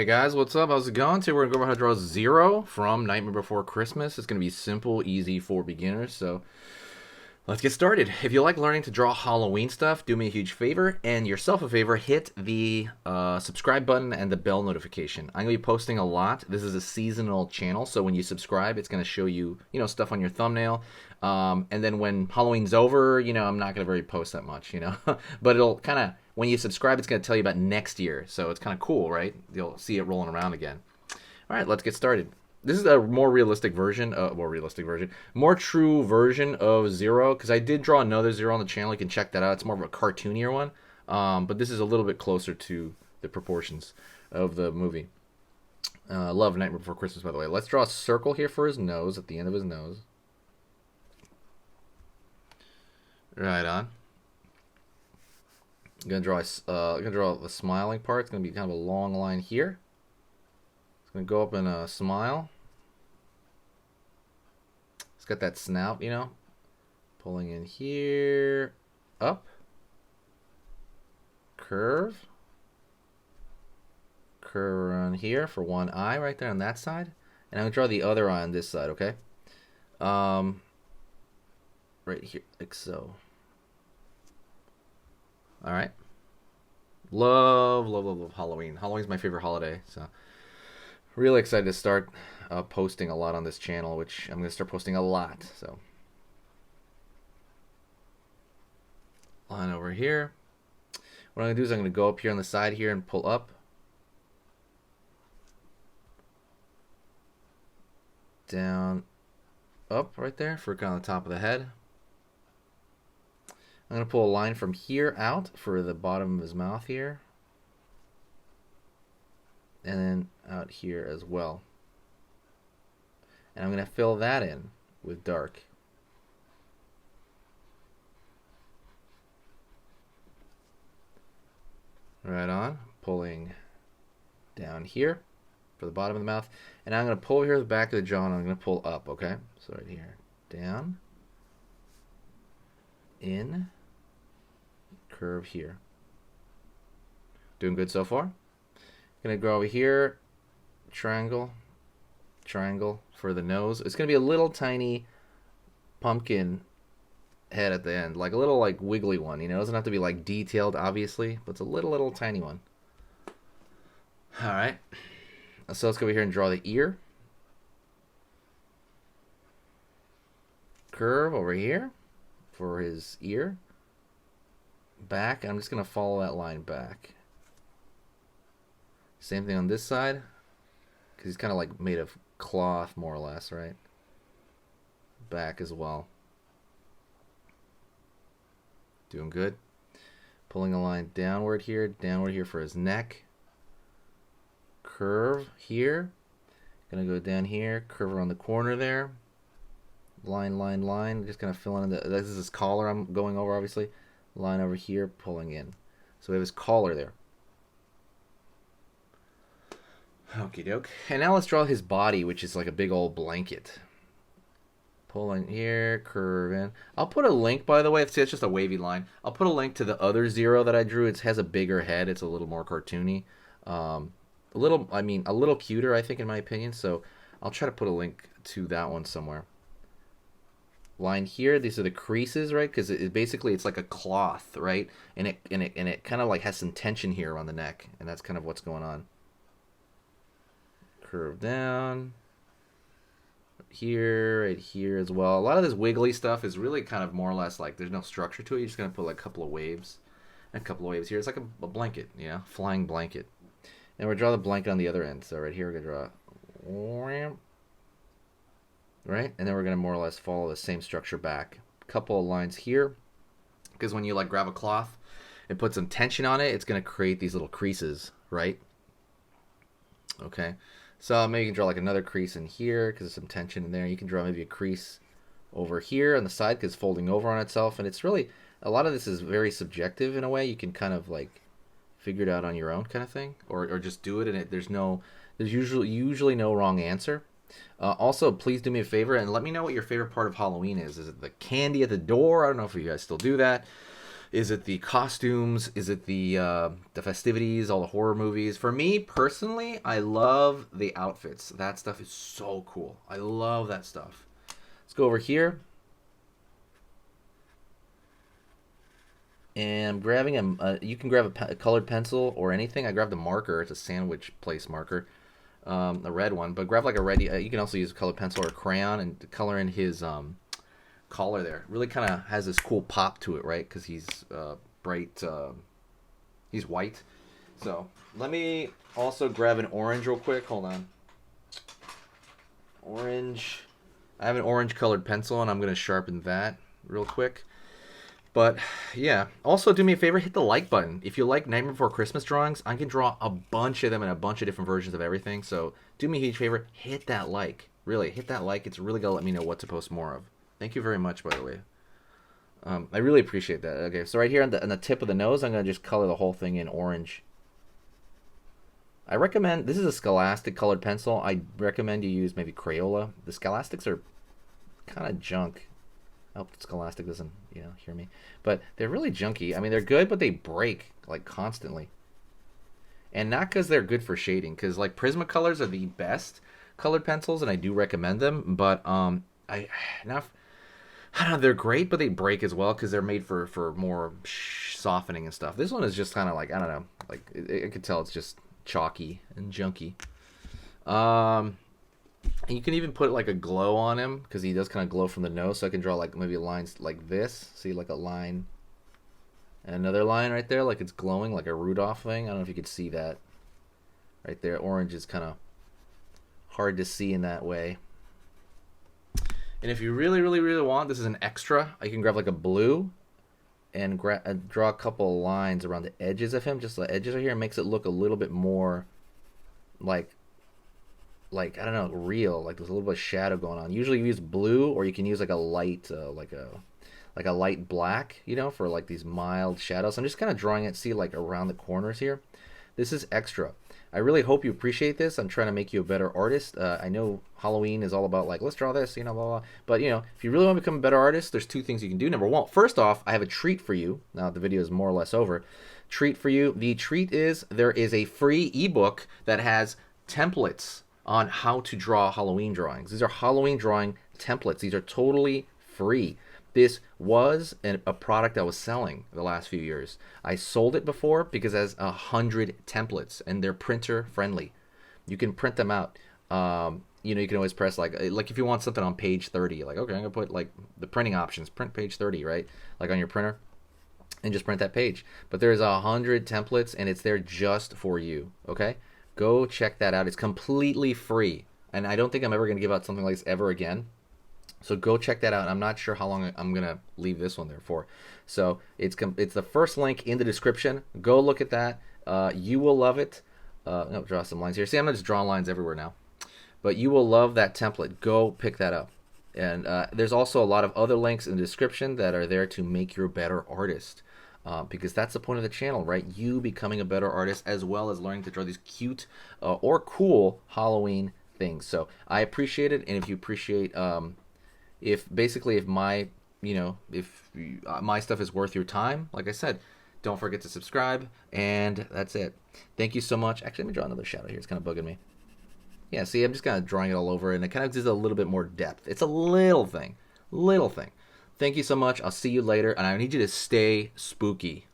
guys, what's up? How's it going? Today we're going to go over how to draw Zero from Nightmare Before Christmas. It's going to be simple, easy for beginners, so let's get started. If you like learning to draw Halloween stuff, do me a huge favor and yourself a favor. Hit the subscribe button and the bell notification. I'm going to be posting a lot. This is a seasonal channel, so when you subscribe, it's going to show you, stuff on your thumbnail. And then when Halloween's over, I'm not going to really post that much, but it'll kind of, when you subscribe, it's going to tell you about next year. So it's kind of cool, right? You'll see it rolling around again. All right, let's get started. This is a more realistic version, more true version of Zero, because I did draw another Zero on the channel. You can check that out. It's more of a cartoonier one, but this is a little bit closer to the proportions of the movie. Love Nightmare Before Christmas, by the way. Let's draw a circle here for his nose, at the end of his nose. Right on. I'm gonna draw the smiling part. It's gonna be kind of a long line here. It's gonna go up in a smile. It's got that snout, pulling in here, up, curve around here for one eye right there on that side, and I'm gonna draw the other eye on this side. Okay, right here, like so. All right. Love Halloween. Halloween's my favorite holiday, so really excited to start posting a lot on this channel, which I'm going to start posting a lot. So line over here. What I'm going to do is I'm going to go up here on the side here and pull up. Down, up right there for kind of the top of the head. I'm going to pull a line from here out for the bottom of his mouth here. And then out here as well. And I'm going to fill that in with dark. Right on. Pulling down here for the bottom of the mouth. And I'm going to pull here the back of the jaw and I'm going to pull up, okay? So right here. Down. In. Curve here. Doing good so far. Gonna go over here, triangle for the nose. It's gonna be a little tiny pumpkin head at the end, like a little wiggly one. It doesn't have to be detailed, obviously, but it's a little tiny one. All right. So let's go over here and draw the ear. Curve over here for his ear. Back, I'm just going to follow that line back. Same thing on this side, because he's kind of made of cloth, more or less, right? Back as well. Doing good. Pulling a line downward here for his neck. Curve here. Gonna go down here, curve around the corner there. Line. Just kind of filling in this is his collar I'm going over, obviously. Line over here, pulling in. So we have his collar there. Okie doke. And now let's draw his body, which is like a big old blanket. Pulling here, curve in. I'll put a link, by the way. See, it's just a wavy line. I'll put a link to the other Zero that I drew. It has a bigger head. It's a little more cartoony. A little cuter, I think, in my opinion. So I'll try to put a link to that one somewhere. Line here, these are the creases, right? Because it's like a cloth, right? And it kind of has some tension here around the neck, and that's kind of what's going on. Curve down here, right here as well. A lot of this wiggly stuff is really kind of more or less there's no structure to it. You're just gonna put a couple of waves, and a couple of waves here. It's like a blanket, flying blanket. And we'll draw the blanket on the other end. So right here we're gonna draw. Right, and then we're gonna more or less follow the same structure back. Couple of lines here, because when you grab a cloth and put some tension on it, it's gonna create these little creases, right? Okay, so maybe you can draw another crease in here because there's some tension in there. You can draw maybe a crease over here on the side because it's folding over on itself, and it's really a lot of this is very subjective in a way. You can kind of figure it out on your own kind of thing, or just do it, and there's usually no wrong answer. Also, please do me a favor and let me know what your favorite part of Halloween is. Is it the candy at the door? I don't know if you guys still do that. Is it the costumes? Is it the festivities, all the horror movies? For me personally, I love the outfits. That stuff is so cool. I love that stuff. Let's go over here. And I'm grabbing you can grab a colored pencil or anything. I grabbed a marker. It's a sandwich place marker, a red one. But grab like a red. You can also use a colored pencil or a crayon and color in his collar there. Really kind of has this cool pop to it, right? Because he's bright. He's white. So let me also grab an orange real quick. Hold on. Orange. I have an orange colored pencil, and I'm going to sharpen that real quick. But yeah, also do me a favor, hit the like button. If you like Nightmare Before Christmas drawings, I can draw a bunch of them in a bunch of different versions of everything. So do me a huge favor, hit that like. Really, hit that like. It's really going to let me know what to post more of. Thank you very much, by the way. I really appreciate that. Okay, so right here on the tip of the nose, I'm going to just color the whole thing in orange. I recommend, this is a Scholastic colored pencil. I recommend you use maybe Crayola. The Scholastics are kind of junk. I hope Scholastic doesn't, hear me. But they're really junky. I mean, they're good, but they break, like, constantly. And not because they're good for shading, because, like, Prismacolors are the best colored pencils, and I do recommend them. But, I don't know, they're great, but they break as well, because they're made for more softening and stuff. This one is just kind of like, I don't know, like, I could tell it's just chalky and junky. And you can even put like a glow on him because he does kind of glow from the nose. So I can draw like maybe lines like this. See, like a line and another line right there, like it's glowing, like a Rudolph thing. I don't know if you could see that right there. Orange is kind of hard to see in that way. And if you really, really, really want, this is an extra. I can grab like a blue and draw a couple of lines around the edges of him. Just the edges right here. It makes it look a little bit more like I don't know, real. Like there's a little bit of shadow going on. Usually you use blue, or you can use like a light, like a light black, for like these mild shadows. I'm just kind of drawing it, see, like around the corners here. This is extra. I really hope you appreciate this. I'm trying to make you a better artist. I know Halloween is all about like, let's draw this, blah, blah. But, if you really want to become a better artist, there's two things you can do. Number one, first off, I have a treat for you. Now the video is more or less over. Treat for you. The treat is there is a free ebook that has templates on how to draw Halloween drawings. These are Halloween drawing templates. These are totally free. This was a product I was selling the last few years. I sold it before because it has 100 templates and they're printer friendly. You can print them out. You can always press like if you want something on page 30, like, okay, I'm gonna put like the printing options, print page 30, right? Like on your printer, and just print that page. But there's 100 templates and it's there just for you, okay? Go check that out. It's completely free. And I don't think I'm ever going to give out something like this ever again. So go check that out. I'm not sure how long I'm going to leave this one there for. So it's the first link in the description. Go look at that. You will love it. No, draw some lines here. See, I'm just drawing lines everywhere now. But you will love that template. Go pick that up. And there's also a lot of other links in the description that are there to make you a better artist. Because that's the point of the channel, right? You becoming a better artist as well as learning to draw these cute or cool Halloween things. So I appreciate it, and if you appreciate, if my my stuff is worth your time, like I said, don't forget to subscribe, and that's it. Thank you so much. Actually, let me draw another shadow here. It's kind of bugging me. Yeah, see, I'm just kind of drawing it all over, and it kind of gives it a little bit more depth. It's a little thing. Thank you so much. I'll see you later, and I need you to stay spooky.